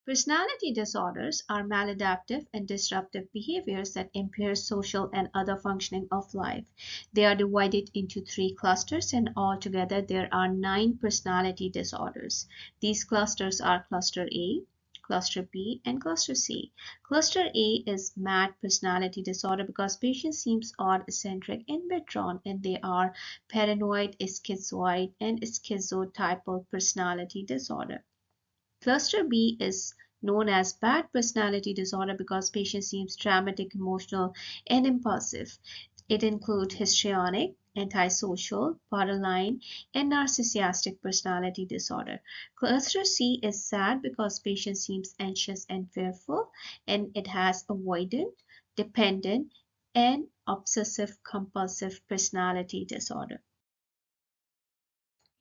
Personality disorders are maladaptive and disruptive behaviors that impair social and other functioning of life. They are divided into three clusters, and altogether there are 9 personality disorders. These clusters are Cluster A, Cluster B, and Cluster C. Cluster A is mad personality disorder because patients seem odd, eccentric, and withdrawn, and they are paranoid, schizoid, and schizotypal personality disorder. Cluster B is known as bad personality disorder because patient seems dramatic, emotional, and impulsive. It includes histrionic, antisocial, borderline, and narcissistic personality disorder. Cluster C is sad because patient seems anxious and fearful, and it has avoidant, dependent, and obsessive compulsive personality disorder.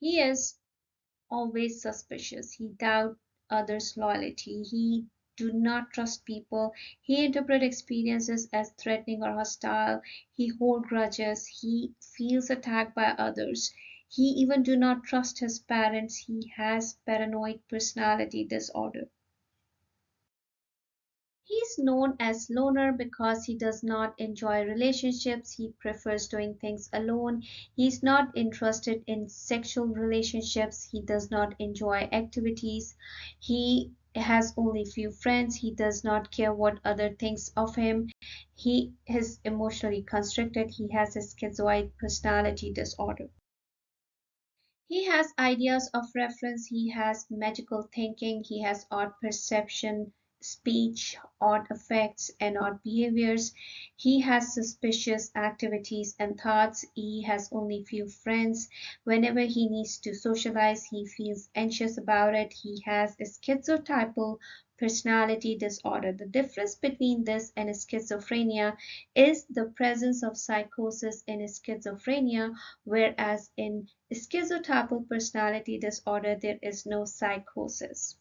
He is always suspicious. He doubts others' loyalty. He do not trust people. He interprets experiences as threatening or hostile. He holds grudges. He feels attacked by others. He even do not trust his parents. He has paranoid personality disorder. He is known as loner because he does not enjoy relationships. He prefers doing things alone. He is not interested in sexual relationships. He does not enjoy activities. He has only few friends. He does not care what other thinks of him. He is emotionally constricted. He has a schizoid personality disorder. He has ideas of reference, he has magical thinking, he has odd perception, speech, odd effects, and odd behaviors. He has suspicious activities and thoughts. He has only few friends. Whenever he needs to socialize, he feels anxious about it. He has a schizotypal personality disorder. The difference between this and schizophrenia is the presence of psychosis in schizophrenia, whereas in schizotypal personality disorder there is no psychosis.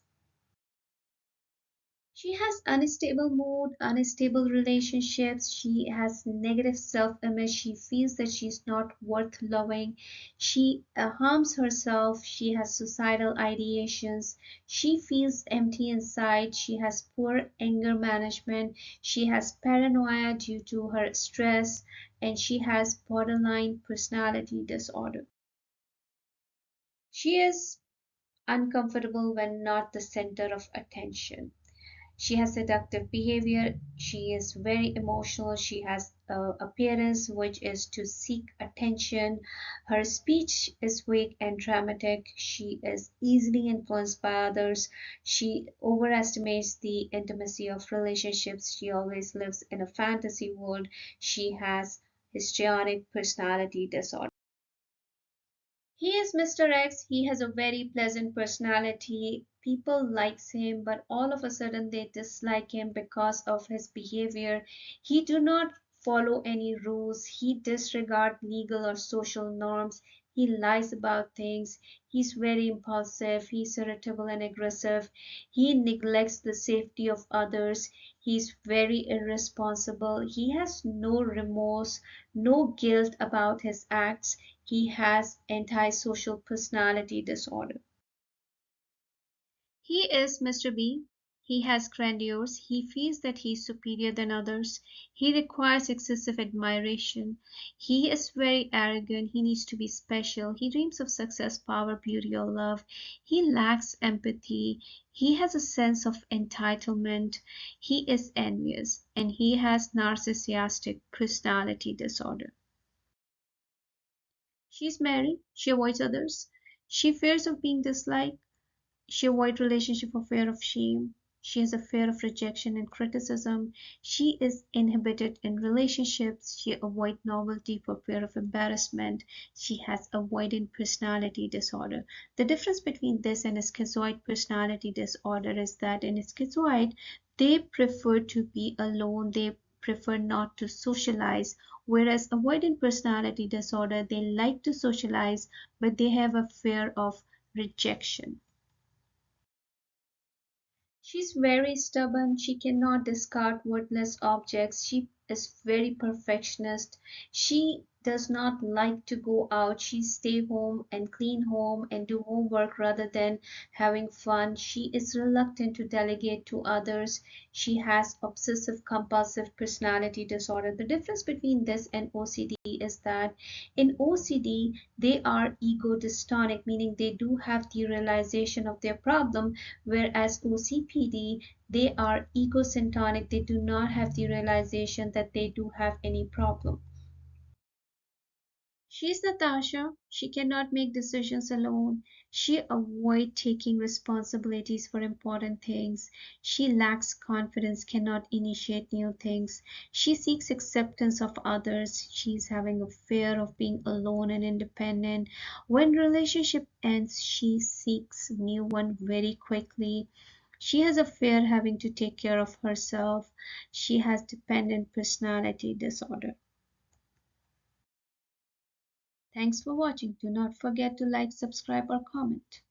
She has unstable mood, unstable relationships, she has negative self-image, she feels that she's not worth loving, she harms herself, she has suicidal ideations, she feels empty inside, she has poor anger management, she has paranoia due to her stress, and she has borderline personality disorder. She is uncomfortable when not the center of attention. She has seductive behavior. She is very emotional. She has appearance which is to seek attention. Her speech is weak and dramatic. She is easily influenced by others. She overestimates the intimacy of relationships. She always lives in a fantasy world. She has histrionic personality disorder. He is Mr. X. He has a very pleasant personality. People likes him, but all of a sudden they dislike him because of his behavior. He do not follow any rules. He disregard legal or social norms. He lies about things. He's very impulsive. He's irritable and aggressive. He neglects the safety of others. He's very irresponsible. He has no remorse, no guilt about his acts. He has antisocial personality disorder. He is Mr. B. He has grandeurs. He feels that he is superior than others. He requires excessive admiration. He is very arrogant. He needs to be special. He dreams of success, power, beauty, or love. He lacks empathy. He has a sense of entitlement. He is envious. And he has narcissistic personality disorder. She's married. She avoids others. She fears of being disliked. She avoids relationship for fear of shame. She has a fear of rejection and criticism. She is inhibited in relationships. She avoids novelty for fear of embarrassment. She has avoidant personality disorder. The difference between this and a schizoid personality disorder is that in a schizoid, they prefer to be alone. They prefer not to socialize, whereas avoidant personality disorder, they like to socialize, but they have a fear of rejection. She's very stubborn. She cannot discard worthless objects. She is very perfectionist. She does not like to go out. She stay home and clean home and do homework rather than having fun. She is reluctant to delegate to others. She has obsessive compulsive personality disorder. The difference between this and OCD is that in OCD they are ego dystonic, meaning they do have the realization of their problem, whereas OCPD, they are egocentric, they do not have the realization that they do have any problem. She's Natasha. She cannot make decisions alone. She avoids taking responsibilities for important things. She lacks confidence, cannot initiate new things. She seeks acceptance of others. She's having a fear of being alone and independent. When relationship ends, she seeks new one very quickly. She has a fear having to take care of herself. She has dependent personality disorder. Thanks for watching. Do not forget to like, subscribe, or comment.